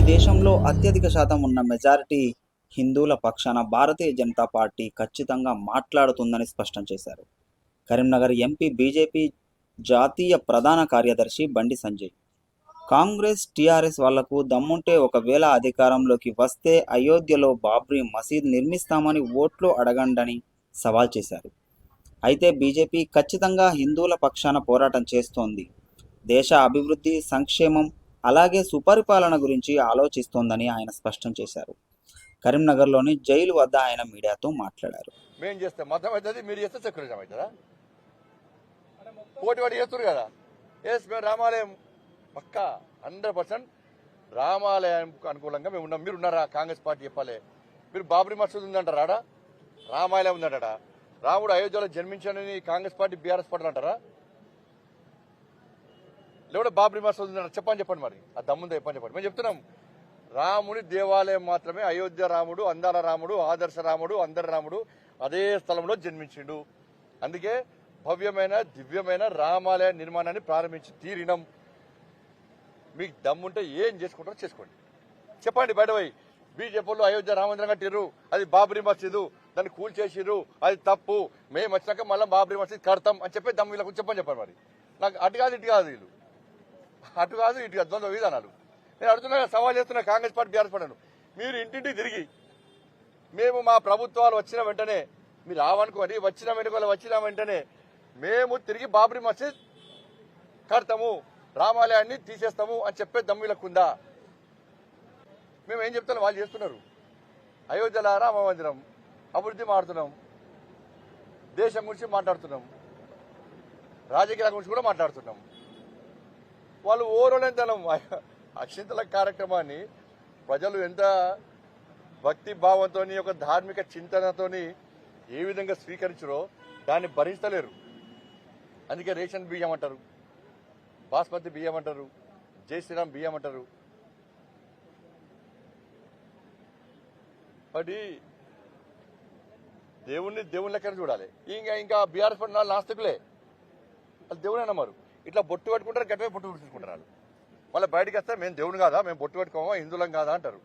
దేశంలో అత్యధిక శాతం ఉన్న మెజారిటీ హిందువుల పక్షాన భారతీయ జనతా పార్టీ ఖచ్చితంగా మాట్లాడుతుందని స్పష్టం చేశారు. కరీంనగర్ ఎంపీ బీజేపీ జాతీయ ప్రధాన కార్యదర్శి బండి సంజయ్. కాంగ్రెస్, టీఆర్ఎస్ వాళ్లకు దమ్ముంటే ఒకవేళ అధికారంలోకి వస్తే అయోధ్యలో బాబ్రీ మసీద్ నిర్మిస్తామని ఓట్లు అడగండని సవాల్ చేశారు. అయితే బీజేపీ ఖచ్చితంగా హిందువుల పక్షాన పోరాటం చేస్తోంది. దేశ అభివృద్ధి, సంక్షేమం అలాగే సుపరిపాలన గురించి ఆలోచిస్తోందని ఆయన స్పష్టం చేశారు. కరీంనగర్లోని జైలు వద్ద ఆయన మీడియాతో మాట్లాడారు. మేము చేస్తే మతం అవుతుంది, మీరు చేస్తే సెక్యులరిజం అవుతుందా? పోటీ వాటి చేస్తారు కదా. మేము రామాలయం పక్కా 100% రామాలయానికి అనుకూలంగా మేము ఉన్నాం. మీరు ఉన్నారా? కాంగ్రెస్ పార్టీ చెప్పాలి. మీరు బాబ్రీ మసీద్ ఉందంటారా? ఆడ రామాలయం ఉందంటారా? రాముడు అయోధ్యలో జన్మించానని కాంగ్రెస్ పార్టీ, బీఆర్ఎస్ పార్టీలు అంటారా? లేకపోతే బాబ్రీ మసీద్ ఉందంటారా? చెప్పండి మరి. ఆ దమ్ముందా చెప్పండి. మేము చెప్తున్నాం, రాముడి దేవాలయం మాత్రమే. అయోధ్య రాముడు, అందాల రాముడు, ఆదర్శ రాముడు, అందరి రాముడు అదే స్థలంలో జన్మించిండు. అందుకే భవ్యమైన, దివ్యమైన రామాలయ నిర్మాణాన్ని ప్రారంభించి తీరినం. మీకు దమ్ముంటే ఏం చేసుకుంటారో చేసుకోండి. చెప్పండి బయట పోయి. బీజేపీలో అయోధ్య రామందిరం కట్టిర్రు, అది బాబ్రీ మసీదు, దాన్ని కూల్చేసిర్రు, అది తప్పు, మేము వచ్చినాక మళ్ళీ బాబ్రీ మసీద్ కడతాం అని చెప్పి దమ్ము వీళ్ళకు చెప్పండి మరి. నాకు అటు కాదు ఇటు కాదు, వీళ్ళు అటు కాదు ఇటు కాదు, ద్వంద్వ విధానాలు. నేను అడుగుతున్నా, సవాల్ చేస్తున్నా కాంగ్రెస్ పార్టీ, బీఆర్ఎస్ పార్టీ. మీరు ఇంటింటికి తిరిగి మేము మా ప్రభుత్వాలు వచ్చిన వెంటనే, మీరు రావనుకోని వచ్చిన వెంటనే మేము తిరిగి బాబ్రీ మసీద్ కడతాము, రామాలయాన్ని తీసేస్తాము అని చెప్పే దమ్ములకుందా? మేము ఏం చెప్తాం, వాళ్ళు చేస్తున్నారు. అయోధ్యలో రామ మందిరం అభివృద్ధి మాట్లాడుతున్నాం, దేశం గురించి మాట్లాడుతున్నాం, రాజకీయాల గురించి కూడా మాట్లాడుతున్నాం. వాళ్ళు ఓరోలేంతనం అక్షింతల కార్యక్రమాన్ని ప్రజలు ఎంత భక్తి భావంతో, ఒక ధార్మిక చింతనతోని ఏ విధంగా స్వీకరించరో దాన్ని భరించలేరు. అందుకే రేషన్ బియ్యం అంటారు, బాస్మతి బియ్యం అంటారు, జై శ్రీరామ్ బియ్యం అంటారు. మరి దేవుని లెక్కన చూడాలి. ఇంకా బీఆర్ఎస్ పడిన వాళ్ళు నాస్తికులే, వాళ్ళు దేవుని నమ్మరు. ఇట్లా బొట్టు పెట్టుకుంటారు, గట్టిగా బొట్టు పెట్టుకుంటారు. వాళ్ళు మళ్ళీ బయటకు వస్తే మేము దేవుని కాదా, మేము బొట్టు పెట్టుకోమా, హిందువులం కాదా అంటారు.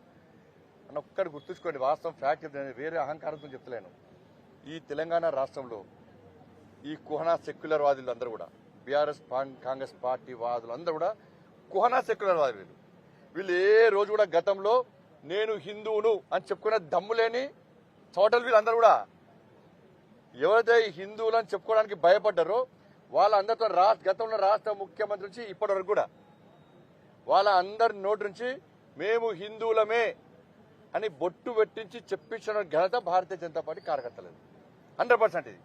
అని ఒక్కటి గుర్తుంచుకోండి. వాస్తవం ఫ్యాక్ట్ వేరే అహంకారంతో చెప్తలేను. ఈ తెలంగాణ రాష్ట్రంలో ఈ కుహనా సెక్యులర్ వాదులు అందరూ కూడా, బీఆర్ఎస్ కాంగ్రెస్ పార్టీ వాదులు అందరూ కూడా కుహనా సెక్యులర్ వాదులు. వీళ్ళు ఏ రోజు కూడా గతంలో నేను హిందువును అని చెప్పుకునే దమ్ములేని చోటలు వీళ్ళందరూ కూడా. ఎవరైతే హిందువులు అని చెప్పుకోవడానికి భయపడ్డారో వాళ్ళందరితో గతంలో రాష్ట్ర ముఖ్యమంత్రి నుంచి ఇప్పటి వరకు కూడా వాళ్ళ అందరి నోటి నుంచి మేము హిందువులమే అని బొట్టు పెట్టించి చెప్పించిన ఘనత భారతీయ జనతా పార్టీ కార్యకర్తలేదు. 100% ఇది.